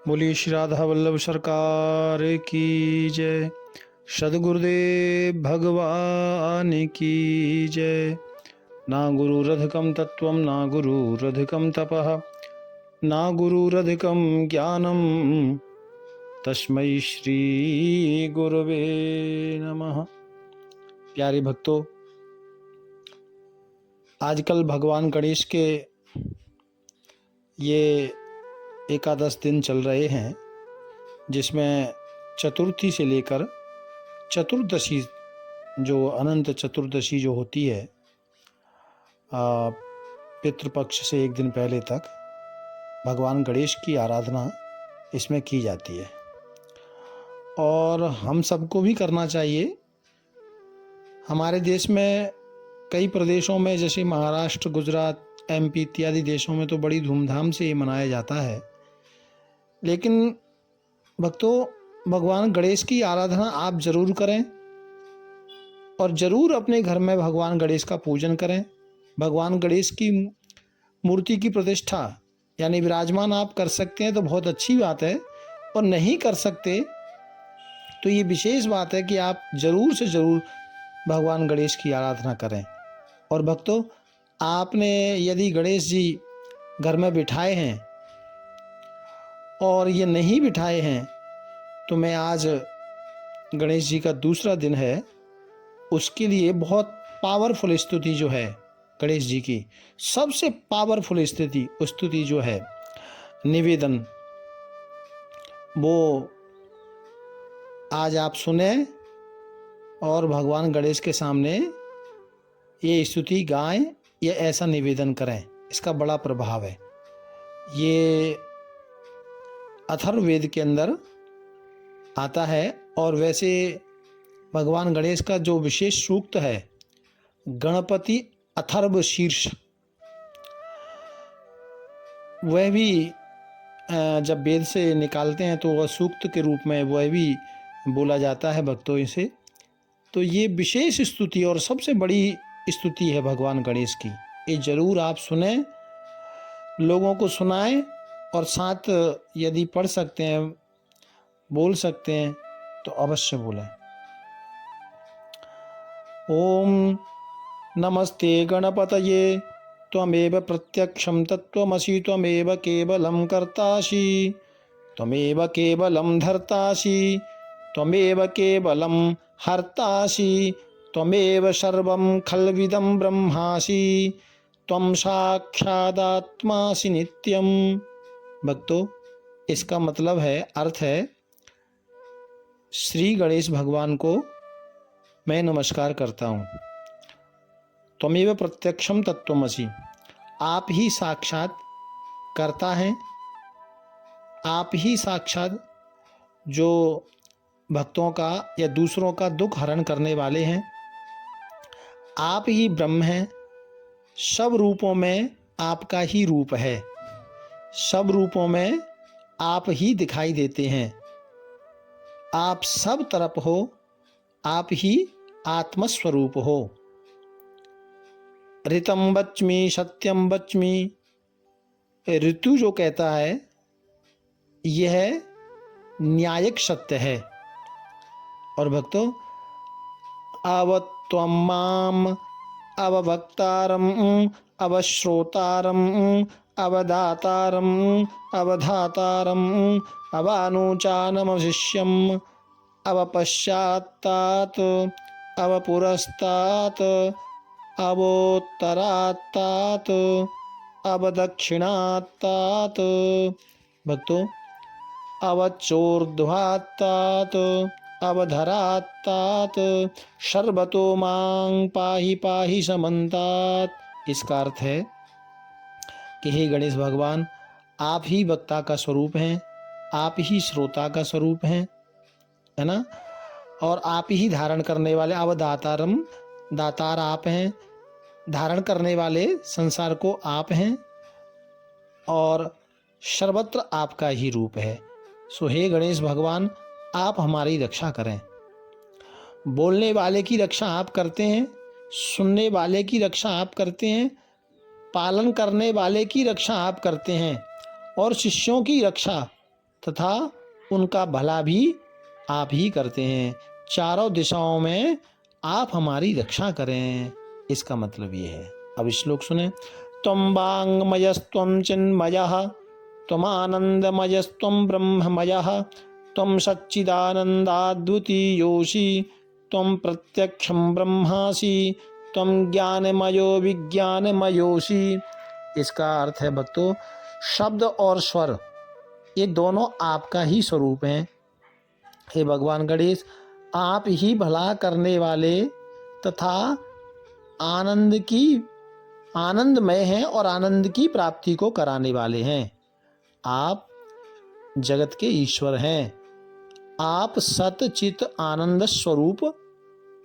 बोलिए श्री राधा वल्लभ सरकार की जय। सद्गुरुदेव भगवान की जय। ना गुरुरधिकं तत्त्वं ना गुरुरधिकं तपः ना गुरुरधिकं ज्ञानं तस्मै श्री गुरवे नमः। प्यारे भक्तों, आजकल भगवान गणेश के ये एकादश दिन चल रहे हैं, जिसमें चतुर्थी से लेकर चतुर्दशी, जो अनंत चतुर्दशी जो होती है पितृपक्ष से एक दिन पहले तक, भगवान गणेश की आराधना इसमें की जाती है और हम सबको भी करना चाहिए। हमारे देश में कई प्रदेशों में, जैसे महाराष्ट्र, गुजरात, एमपी इत्यादि देशों में तो बड़ी धूमधाम से ये मनाया जाता है। लेकिन भक्तों, भगवान गणेश की आराधना आप जरूर करें और जरूर अपने घर में भगवान गणेश का पूजन करें। भगवान गणेश की मूर्ति की प्रतिष्ठा यानी विराजमान आप कर सकते हैं तो बहुत अच्छी बात है, और नहीं कर सकते तो ये विशेष बात है कि आप जरूर से जरूर भगवान गणेश की आराधना करें। और भक्तों, आपने यदि गणेश जी घर में बिठाए हैं और ये नहीं बिठाए हैं, तो मैं आज गणेश जी का दूसरा दिन है, उसके लिए बहुत पावरफुल स्तुति जो है गणेश जी की, सबसे पावरफुल स्तुति जो है, निवेदन, वो आज आप सुने और भगवान गणेश के सामने ये स्तुति गाएं या ऐसा निवेदन करें। इसका बड़ा प्रभाव है। ये अथर्ववेद के अंदर आता है। और वैसे भगवान गणेश का जो विशेष सूक्त है, गणपति अथर्व शीर्ष, वह भी जब वेद से निकालते हैं तो वह सूक्त के रूप में वह भी बोला जाता है भक्तों इसे। तो ये विशेष स्तुति और सबसे बड़ी स्तुति है भगवान गणेश की। ये जरूर आप सुने, लोगों को सुनाएं और साथ यदि पढ़ सकते हैं, बोल सकते हैं तो अवश्य बोलें। ओम नमस्ते गणपतये त्वमेव प्रत्यक्षं तत्त्वमसि त्वमेव केवलं कर्तासि त्वमेव केवलं धर्तासि त्वमेव केवलं हर्तासि त्वमेव सर्वं खल्विदं ब्रह्मासि त्वं साक्षादात्मासि नित्यं। भक्तों, इसका मतलब है, अर्थ है, श्री गणेश भगवान को मैं नमस्कार करता हूँ। त्वमेव प्रत्यक्षम तत्त्वमसि, आप ही साक्षात करता हैं, आप ही साक्षात जो भक्तों का या दूसरों का दुख हरण करने वाले हैं। आप ही ब्रह्म हैं, सब रूपों में आपका ही रूप है, सब रूपों में आप ही दिखाई देते हैं, आप सब तरफ हो, आप ही आत्मस्वरूप हो। ऋतम वच्मि सत्यम वच्मि, ऋतु जो कहता है यह न्यायिक सत्य है। और भक्तों, अवत्वं माम अवभक्तारम अवश्रोतारम अवदातारम अवधातारम अवानुचानमशिष्यम अवपश्चात्तात अवपुरस्तात अवोत्तरात्तात अवदक्षिणात्तात। भक्तों, अवचोर्ध्वात्तात अवधरात्तात सर्वतो मां पाहि पाहि समन्तात। इसका अर्थ है कि हे गणेश भगवान, आप ही वक्ता का स्वरूप हैं, आप ही श्रोता का स्वरूप हैं, है ना, और आप ही धारण करने वाले, अवदातारम, दातार आप हैं, धारण करने वाले संसार को आप हैं, और सर्वत्र आपका ही रूप है। सो हे गणेश भगवान, आप हमारी रक्षा करें। बोलने वाले की रक्षा आप करते हैं, सुनने वाले की रक्षा आप करते हैं, पालन करने वाले की रक्षा आप करते हैं, और शिष्यों की रक्षा तथा उनका भला भी आप ही करते हैं। चारों दिशाओं में आप हमारी रक्षा करें, इसका मतलब ये है। अब श्लोक सुने। त्वं वाङ्मयस्त्वं चिन्मयः त्वमानन्दमयस्त्वं ब्रह्ममयः त्वं सच्चिदानन्दाद्वितीयोऽसि त्वं प्रत्यक्षं ब्रह्मासि त्वं ज्ञानमयो विज्ञानमयोऽसि। इसका अर्थ है भक्तों, शब्द और स्वर ये दोनों आपका ही स्वरूप हैं। हे भगवान गणेश, आप ही भला करने वाले तथा आनंदमय हैं और आनंद की प्राप्ति को कराने वाले हैं। आप जगत के ईश्वर हैं। आप सत चित आनंद स्वरूप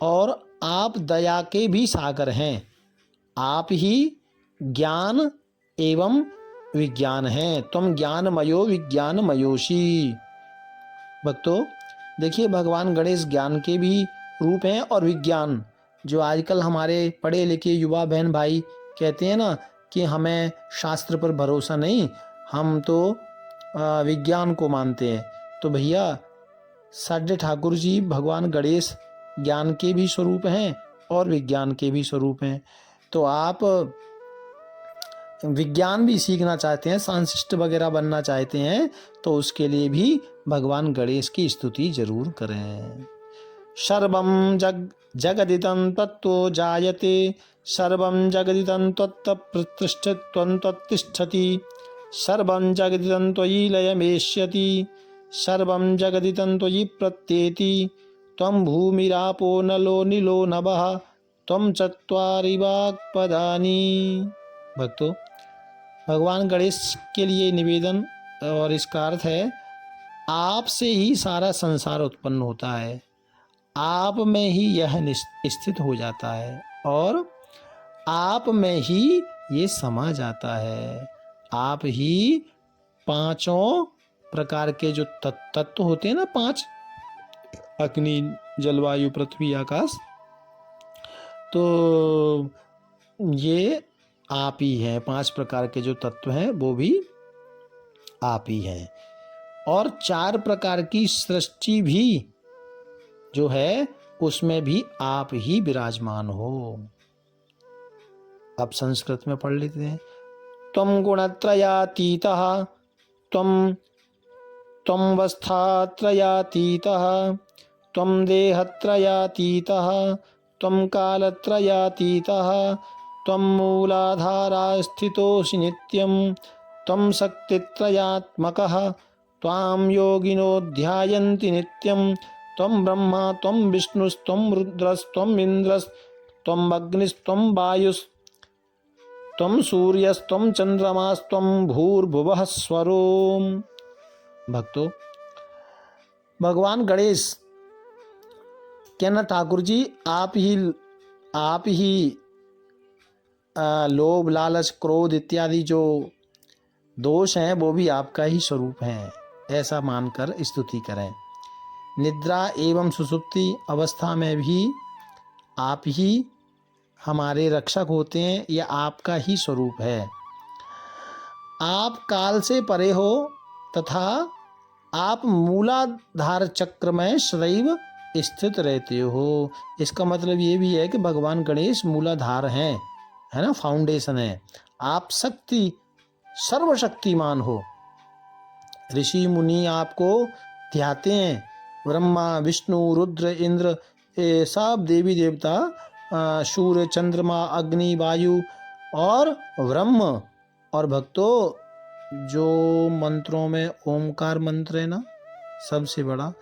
और आप दया के भी सागर हैं। आप ही ज्ञान एवं विज्ञान हैं। तुम ज्ञानमयो विज्ञानमयोषि। भक्तों देखिए, भगवान गणेश ज्ञान के भी रूप हैं और विज्ञान। जो आजकल हमारे पढ़े लिखे युवा बहन भाई कहते हैं ना कि हमें शास्त्र पर भरोसा नहीं, हम तो विज्ञान को मानते हैं। तो भैया, साढ़े ठाकुर जी भगवान गणेश ज्ञान के भी स्वरूप हैं और विज्ञान के भी स्वरूप हैं। तो आप विज्ञान भी सीखना चाहते हैं, साइंटिस्ट वगैरह बनना चाहते हैं, तो उसके लिए भी भगवान गणेश की स्तुति जरूर करें। सर्वं जगदिदं तत्तो जायते सर्वं जगदिदं त्वत्प्रतिष्ठितं त्वत्तिष्ठति सर्वं जगदिदं त्वयि लयमेष्यति सर्वं जगदिदं त्वयि प्रत्येति त्वं भूमिरापो नलो नीलो नभः त्वं चत्वारि वाक्पदानि। भक्तों, भगवान गणेश के लिए निवेदन और इसका अर्थ है, आपसे ही सारा संसार उत्पन्न होता है, आप में ही यह स्थित हो जाता है और आप में ही ये समा जाता है। आप ही पांचों प्रकार के जो तत्व होते हैं ना, पांच, अग्नि जलवायु पृथ्वी आकाश, तो ये आप ही हैं। पांच प्रकार के जो तत्व हैं वो भी आप ही हैं। और चार प्रकार की सृष्टि भी जो है उसमें भी आप ही विराजमान हो। अब संस्कृत में पढ़ लेते हैं। त्वं गुणत्रयातीतः त्वं वस्थात्रयातीतः त्वं देहत्रयातीतः त्वं कालत्रयातीतः त्वं मूलाधारस्थितोऽसि नित्यं त्वं शक्तित्रयात्मकः त्वां योगिनो ध्यायन्ति नित्यं त्वं ब्रह्मा त्वं विष्णुस्त्वं रुद्रस्त्वं इन्द्रस्त्वं अग्निस्त्वं वायुस्त्वं सूर्यस्त्वं चंद्रमास्त्वं भूर्भुवः स्वरोम। भक्तों, भगवान गणेश कहना, ठाकुर जी आप ही लोभ लालच क्रोध इत्यादि जो दोष हैं वो भी आपका ही स्वरूप हैं, ऐसा मानकर स्तुति करें। निद्रा एवं सुसुप्ति अवस्था में भी आप ही हमारे रक्षक होते हैं, यह आपका ही स्वरूप है। आप काल से परे हो तथा आप मूलाधार चक्र में सदैव स्थित रहते हो। इसका मतलब ये भी है कि भगवान गणेश मूलाधार हैं, है ना, फाउंडेशन है। आप सर्वशक्तिमान हो। ऋषि मुनि आपको ध्याते हैं। ब्रह्मा विष्णु रुद्र इंद्र ये सब देवी देवता, सूर्य चंद्रमा अग्नि वायु और ब्रह्म। और भक्तों, जो मंत्रों में ओमकार मंत्र है ना सबसे बड़ा,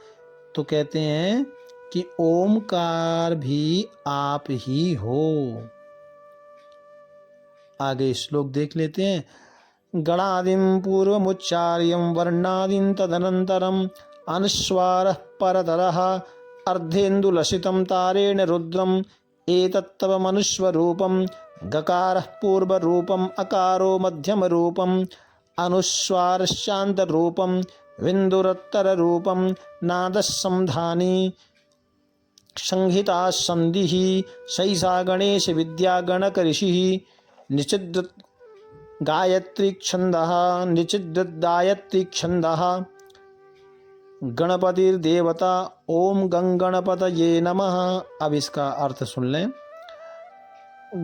तो कहते हैं कि ओमकार भी आप ही हो। आगे श्लोक देख लेते हैं। गणादिं पूर्वमुच्चार्यं वर्णादिं तदनन्तरं अनुस्वारः परतरः अर्धेन्दुलसितं तारेण रुद्रम् एतत्तव मनुष्वरूपं गकारः पूर्वरूपम् अकारो मध्यमरूपम् अनुस्वारश्चान्तरूपं विन्दुरुत्तररूपं नादस्संधानी संहिता संधिः सैषा गणेश विद्या गणक ऋषिः निचिद् गायत्री छंदः गणपतिर्देवता ओम गं गणपतये नमः। अब इसका अर्थ सुन लें।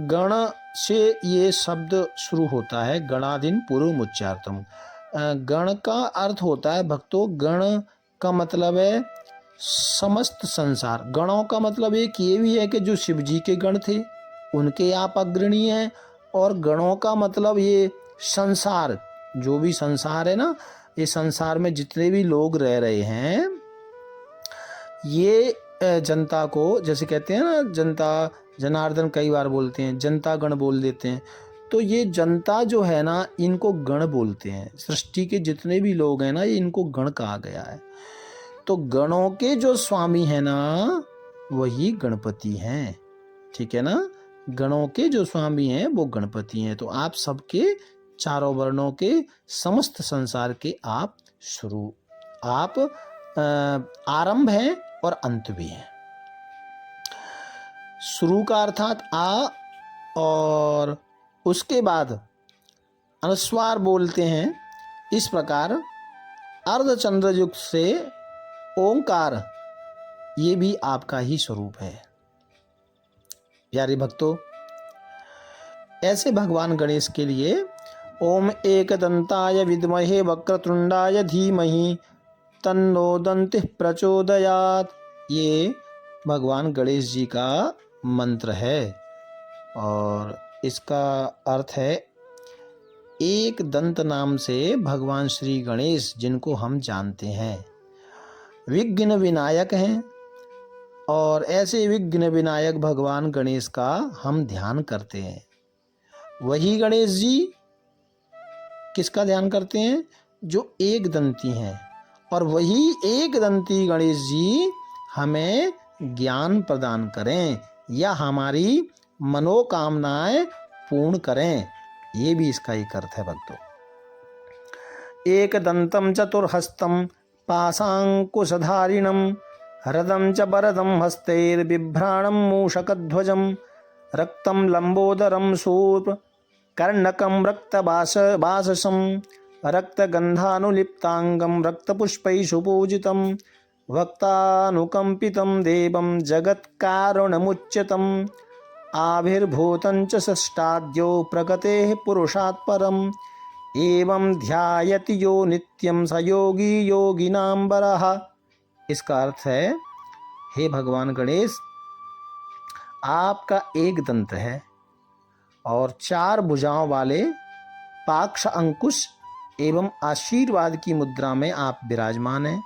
गण से ये शब्द शुरू होता है, गणादिन पूर्व उच्चार्थम। गण का अर्थ होता है भक्तों, गण का मतलब है समस्त संसार। गणों का मतलब एक ये भी है कि जो शिव जी के गण थे उनके आप अग्रणी हैं, और गणों का मतलब ये संसार, जो भी संसार है ना, ये संसार में जितने भी लोग रह रहे हैं, ये जनता को, जैसे कहते हैं ना जनता, जनार्दन कई बार बोलते हैं, जनता गण बोल देते हैं, तो ये जनता जो है ना, इनको गण बोलते हैं। सृष्टि के जितने भी लोग हैं ना, ये इनको गण कहा गया है। तो गणों के जो स्वामी है ना, वही गणपति हैं, ठीक है ना। गणों के जो स्वामी हैं वो गणपति हैं। तो आप सबके चारों वर्णों के समस्त संसार के आप आरंभ हैं और अंत भी हैं। शुरू का अर्थात आ, और उसके बाद अनुस्वार बोलते हैं। इस प्रकार अर्धचंद्र युक्त से ओंकार, ये भी आपका ही स्वरूप है। प्यारे भक्तों, ऐसे भगवान गणेश के लिए ओम एकदंताय विद्महे वक्रतुंडाय धीमहि तन्नो दन्तिः प्रचोदयात्, ये भगवान गणेश जी का मंत्र है। और इसका अर्थ है एक दंत नाम से भगवान श्री गणेश, जिनको हम जानते हैं, विघ्न विनायक हैं। और ऐसे विघ्न विनायक भगवान गणेश का हम ध्यान करते हैं। वही गणेश जी किसका ध्यान करते हैं? जो एक दंती हैं। और वही एक दंती गणेश जी हमें ज्ञान प्रदान करें या हमारी मनोकामनाएं पूर्ण करें, ये भी इसका एक अर्थ है भक्तों। एक दंतम चतुर्हस्तम पाशांकुशधारिणम हरदं च वरदं हस्तैर्बिभ्राणं मूषकध्वजं रक्तं लंबोदरं शूर्प कर्णकं रक्तबाससं रक्तगन्धानुलिप्तांगं रक्तपुष्पैः पूजितं भक्तानुकंपितं देवं जगत्कारणमुच्यतम् आविर्भूतं च षष्ठाद्यो प्रकृतेः पुरुषात् परम् एवं ध्यायति यो नित्यं स योगी योगिनां वरः। इसका अर्थ है, हे भगवान गणेश, आपका एक दंत है और चार भुजाओं वाले पाक्ष अंकुश एवं आशीर्वाद की मुद्रा में आप विराजमान हैं।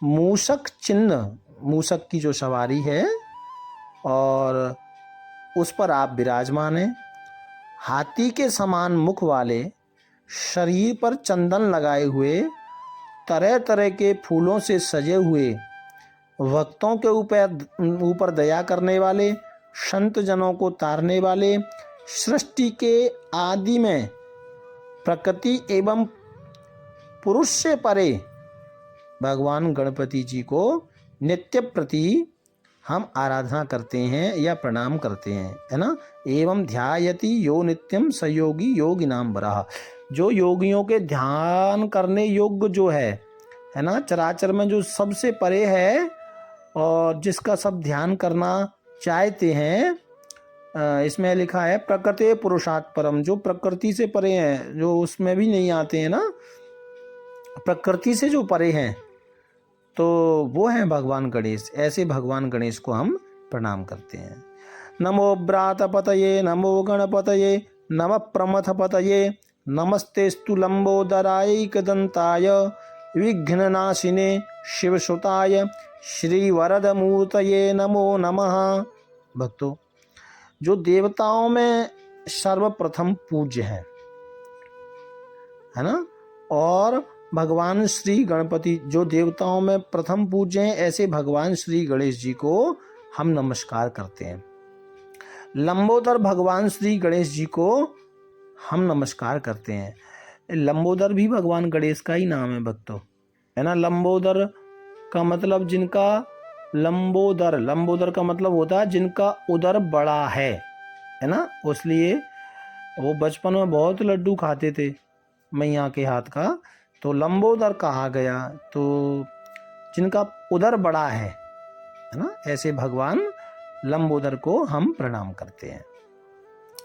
मूषक चिन्ह, मूषक की जो सवारी है और उस पर आप विराजमान हैं। हाथी के समान मुख वाले, शरीर पर चंदन लगाए हुए, तरह तरह के फूलों से सजे हुए, भक्तों के ऊपर दया करने वाले, संत जनों को तारने वाले, सृष्टि के आदि में प्रकृति एवं पुरुष से परे भगवान गणपति जी को नित्य प्रति हम आराधना करते हैं या प्रणाम करते हैं, है ना। एवं ध्यायति यो नित्यम सयोगी योगिनाम वरः, जो योगियों के ध्यान करने योग्य जो है ना, चराचर में जो सबसे परे है और जिसका सब ध्यान करना चाहते हैं, इसमें लिखा है प्रकृति पुरुषात् परम, जो प्रकृति से परे हैं, जो उसमें भी नहीं आते हैं ना, प्रकृति से जो परे हैं, तो वो हैं भगवान गणेश। ऐसे भगवान गणेश को हम प्रणाम करते हैं। नमो व्रातपतये नमो गणपतये नमः प्रमथपतये नमस्तेस्तु लंबोदरायैकदंताय विघ्ननाशिने शिवसुताय श्रीवरदमूर्तये नमो नमः। भक्तों, जो देवताओं में सर्वप्रथम पूज्य है ना, और भगवान श्री गणपति जो देवताओं में प्रथम पूज्य हैं, ऐसे भगवान श्री गणेश जी को हम नमस्कार करते हैं। लंबोदर भगवान श्री गणेश जी को हम नमस्कार करते हैं। लंबोदर भी भगवान गणेश का ही नाम है भक्तों, है ना। लंबोदर का मतलब जिनका, लंबोदर का मतलब होता है जिनका उदर बड़ा है ना। इसलिए वो बचपन में बहुत लड्डू खाते थे मैया के हाथ का, तो लंबोदर कहा गया। तो जिनका उदर बड़ा है ना, ऐसे भगवान लंबोदर को हम प्रणाम करते हैं।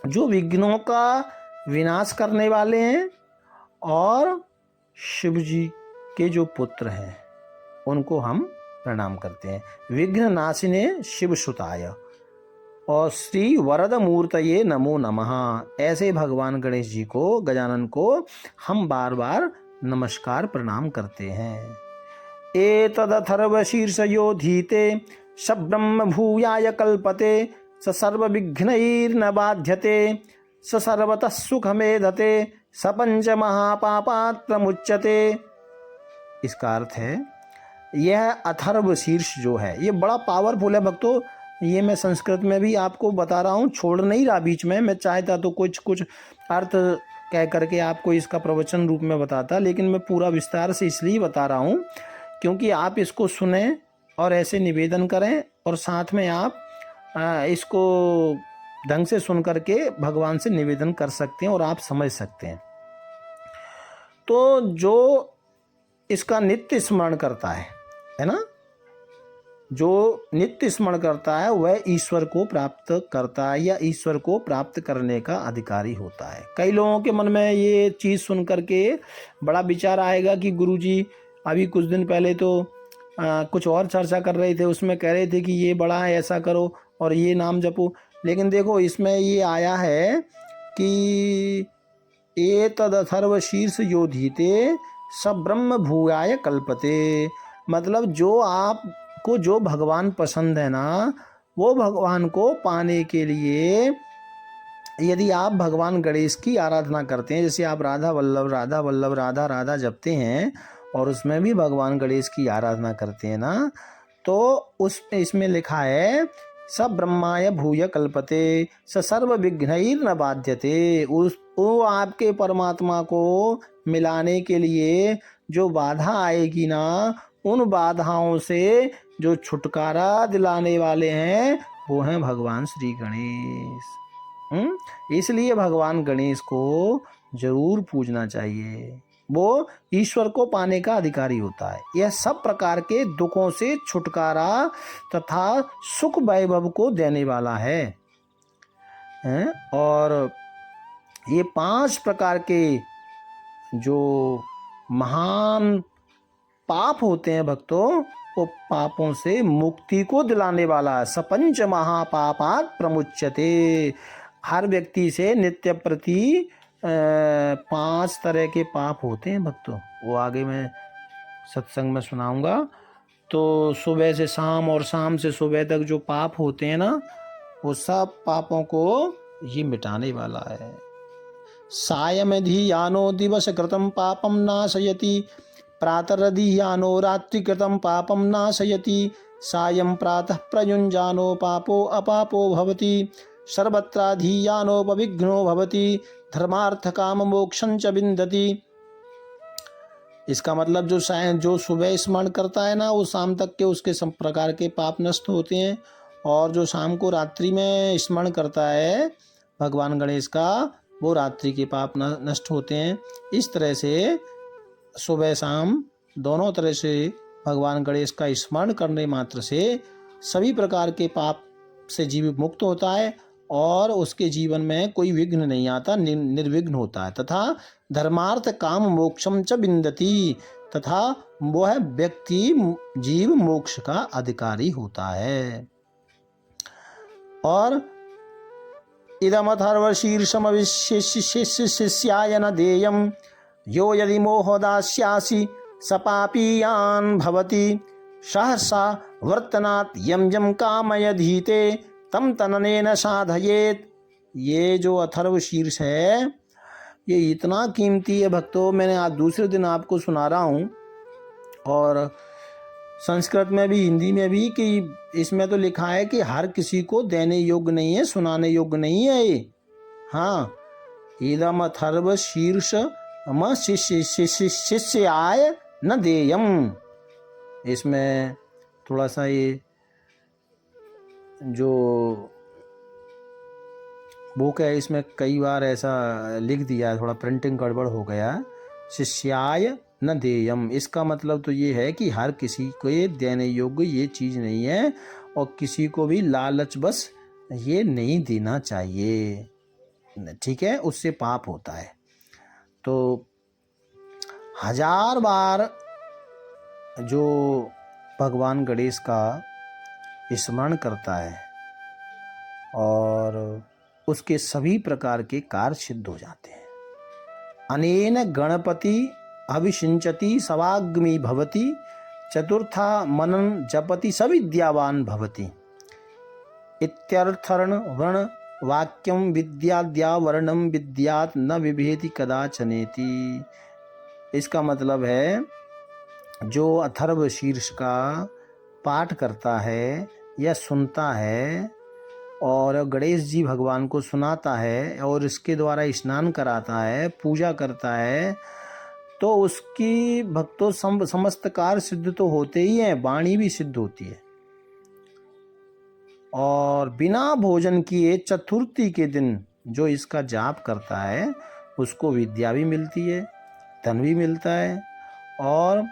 जो विघ्नों का विनाश करने वाले हैं और शिव जी के जो पुत्र हैं उनको हम प्रणाम करते हैं। विघ्न नाशिने शिव सुताय और श्री वरद मूर्तये नमो नमः। ऐसे भगवान गणेश जी को, गजानन को हम बार बार नमस्कार प्रणाम करते हैं। एतदथर्व शीर्षयोधीते सब्रह्म भूयाय कल्पते स सर्वविघ्नैर्न बाध्यते स सर्वतः सुखमेधते स पंच महापापात् प्रमुच्यते। इसका अर्थ है यह अथर्व शीर्ष जो है ये बड़ा पावरफुल है भक्तों। ये मैं संस्कृत में भी आपको बता रहा हूँ, छोड़ नहीं रहा बीच में। मैं चाहता तो कुछ कुछ अर्थ कह करके आपको इसका प्रवचन रूप में बताता, लेकिन मैं पूरा विस्तार से इसलिए बता रहा हूँ क्योंकि आप इसको सुने और ऐसे निवेदन करें और साथ में आप इसको ढंग से सुन करके भगवान से निवेदन कर सकते हैं और आप समझ सकते हैं। तो जो इसका नित्य स्मरण करता है ना, जो नित्य स्मरण करता है वह ईश्वर को प्राप्त करता है या ईश्वर को प्राप्त करने का अधिकारी होता है। कई लोगों के मन में ये चीज़ सुन करके बड़ा विचार आएगा कि गुरुजी अभी कुछ दिन पहले तो कुछ और चर्चा कर रहे थे, उसमें कह रहे थे कि ये बड़ा है, ऐसा करो और ये नाम जपो। लेकिन देखो इसमें ये आया है कि एतदथर्व शीर्ष योधीते सब ब्रह्म भूयाय कल्पते। मतलब जो आपको जो भगवान पसंद है ना, वो भगवान को पाने के लिए यदि आप भगवान गणेश की आराधना करते हैं, जैसे आप राधा वल्लभ राधा वल्लभ राधा राधा जपते हैं और उसमें भी भगवान गणेश की आराधना करते हैं ना, तो इसमें लिखा है स ब्रह्माय भूय कल्पते स सर्व विघ्नैर्न बाध्यते। वो आपके परमात्मा को मिलाने के लिए जो बाधा आएगी ना, उन बाधाओं से जो छुटकारा दिलाने वाले हैं वो हैं भगवान श्री गणेश। इसलिए भगवान गणेश को जरूर पूजना चाहिए। वो ईश्वर को पाने का अधिकारी होता है। यह सब प्रकार के दुखों से छुटकारा तथा सुख वैभव को देने वाला है। और ये 5 प्रकार के जो महान पाप होते हैं भक्तों, वो पापों से मुक्ति को दिलाने वाला है। सपंच महापापात् प्रमुच्यते। हर व्यक्ति से नित्य प्रति 5 तरह के पाप होते हैं भक्तों, वो आगे मैं सत्संग में सुनाऊंगा। तो सुबह से शाम और शाम से सुबह तक जो पाप होते हैं ना, वो सब पापों को ये मिटाने वाला है। सायमधियानो दिवस कृतं पापं नाशयति प्रातरधियानो रात्रि कृतं पापं नाशयति सायं प्रातः प्रयुञ्जानो पापो अपापो भवति सर्वत्राधियानोपविघ्नो भवति धर्मार्थ काम मोक्षं च विन्दति। इसका मतलब जो सुबह स्मरण करता है ना, वो शाम तक के उसके सब प्रकार के पाप नष्ट होते हैं, और जो शाम को रात्रि में स्मरण करता है भगवान गणेश का, वो रात्रि के पाप नष्ट होते हैं। इस तरह से सुबह शाम दोनों तरह से भगवान गणेश का स्मरण करने मात्र से सभी प्रकार के पाप से जीव मुक्त होता है और उसके जीवन में कोई विघ्न नहीं आता, निर्विघ्न होता है। तथा धर्मार्थ काम मोक्षम च विन्दति, तथा वह व्यक्ति जीव मोक्ष का अधिकारी होता है। और इदमथर्वशीर्षमविशिष्याय न देयं यो यदि मोहदास्यासि स पापीयान् भवति सहसा वर्तनात् यं यं कामयधीते तम तननेन साधयेत। ये जो अथर्व शीर्ष है ये इतना कीमती है भक्तों, मैंने आज दूसरे दिन आपको सुना रहा हूँ, और संस्कृत में भी हिंदी में भी, कि इसमें तो लिखा है कि हर किसी को देने योग्य नहीं है, सुनाने योग्य नहीं है ये। हाँ, इदम अथर्व शीर्ष शिष्याय न देयम। इसमें थोड़ा सा ये जो बुक है इसमें कई बार ऐसा लिख दिया है, थोड़ा प्रिंटिंग गड़बड़ हो गया। शिष्याय न देयम। इसका मतलब तो ये है कि हर किसी को ये देने योग्य ये चीज़ नहीं है और किसी को भी लालच बस ये नहीं देना चाहिए, ठीक है, उससे पाप होता है। तो 1000 बार जो भगवान गणेश का स्मरण करता है और उसके सभी प्रकार के कार्य सिद्ध हो जाते हैं। अनेन गणपति अभिषिंचति सवाग्मी भवति, चतुर्था मनन जपति सविद्यावान भवति। इत्यर्थरण वर्ण वाक्यम विद्याद्या वर्णम विद्यात न विभेति कदाचनेति। इसका मतलब है जो अथर्व शीर्ष का पाठ करता है या सुनता है और गणेश जी भगवान को सुनाता है और इसके द्वारा स्नान कराता है, पूजा करता है, तो उसकी भक्तों समस्त कार्य सिद्ध तो होते ही हैं, वाणी भी सिद्ध होती है। और बिना भोजन किए चतुर्थी के दिन जो इसका जाप करता है उसको विद्या भी मिलती है, धन भी मिलता है, और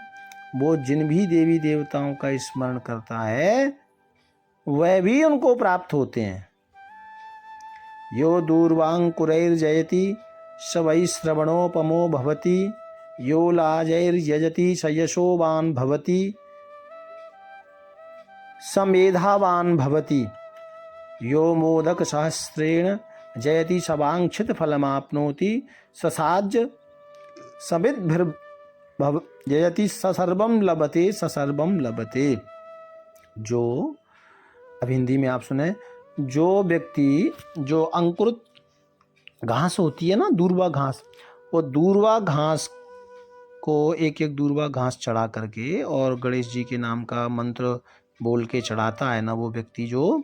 वो जिन भी देवी देवताओं का स्मरण करता है वह भी उनको प्राप्त होते हैं। यो दूर्वांकुरैर्जयति स वै श्रवणोपमो भवति, यो लाजैर्यजति स यशोवान भवति, स मेधावान भवति, यो मोदक सहस्रेण जयति स वांछित फलमाप्नोति, स साज्य समिद्भिर्भव जयति स सर्वम लभते स सर्वम लभते। जो अब हिंदी में आप सुने, जो व्यक्ति जो अंकुरित घास होती है ना, दूर्वा घास, वो दूर्वा घास को एक एक दूर्वा घास चढ़ा करके और गणेश जी के नाम का मंत्र बोल के चढ़ाता है ना वो व्यक्ति, जो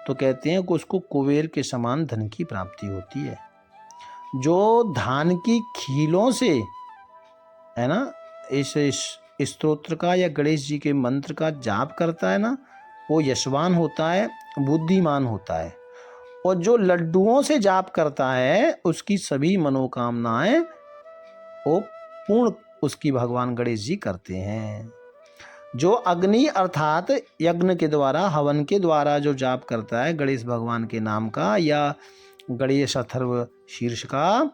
तो कहते हैं कि उसको कुबेर के समान धन की प्राप्ति होती है। जो धान की खीलों से है ना इस स्तोत्र का या गणेश जी के मंत्र का जाप करता है ना, वो यशवान होता है, बुद्धिमान होता है। और जो लड्डुओं से जाप करता है उसकी सभी मनोकामनाएं वो पूर्ण उसकी भगवान गणेश जी करते हैं। जो अग्नि अर्थात यज्ञ के द्वारा, हवन के द्वारा जो जाप करता है गणेश भगवान के नाम का या गणेश अथर्व शीर्ष का,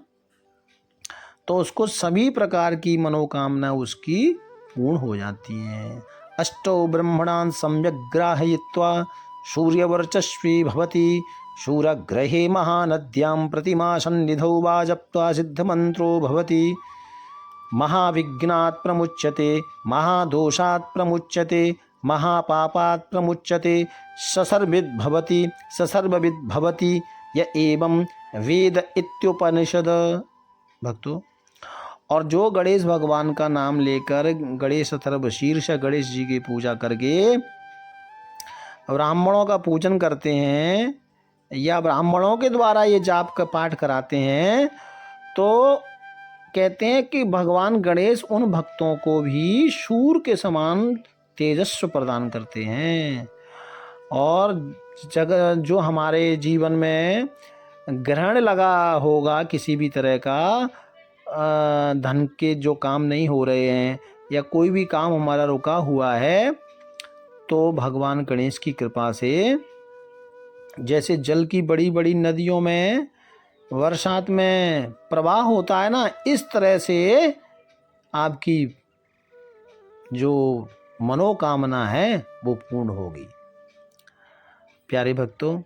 तो उसको सभी प्रकार की मनोकामना उसकी पूर्ण हो जाती हैं। अष्टौ ब्रह्मणान् सम्यक् ग्राहयित्वा सूर्यवर्चस्वी भवति, शूरग्रहे महानद्यां प्रतिमा सन्निधौ वा जप्त्वा सिद्धमन्त्रो भवति। महाविघ्नात् प्रमुच्यते, महादोषात् प्रमुच्यते, महापापात् प्रमुच्यते, ससर्विद् भवति ससर्वविद् भवति य एवं वेद इत्युपनिषद। भक्तों, और जो गणेश भगवान का नाम लेकर गणेश अथर्व शीर्ष गणेश जी की पूजा करके ब्राह्मणों का पूजन करते हैं या ब्राह्मणों के द्वारा ये जाप का पाठ कराते हैं, तो कहते हैं कि भगवान गणेश उन भक्तों को भी सूर्य के समान तेजस्व प्रदान करते हैं। और जो हमारे जीवन में ग्रहण लगा होगा किसी भी तरह का, धन के जो काम नहीं हो रहे हैं या कोई भी काम हमारा रुका हुआ है, तो भगवान गणेश की कृपा से, जैसे जल की बड़ी बड़ी नदियों में वर्षांत में प्रवाह होता है ना, इस तरह से आपकी जो मनोकामना है वो पूर्ण होगी। प्यारे भक्तों,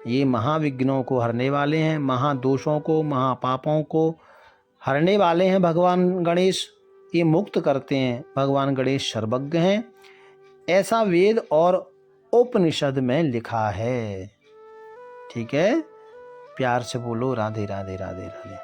ये महाविघ्नों को हरने वाले हैं, महादोषों को, महापापों को हरने वाले हैं भगवान गणेश। ये मुक्त करते हैं। भगवान गणेश सर्वज्ञ हैं, ऐसा वेद और उपनिषद में लिखा है। ठीक है, प्यार से बोलो राधे राधे राधे राधे।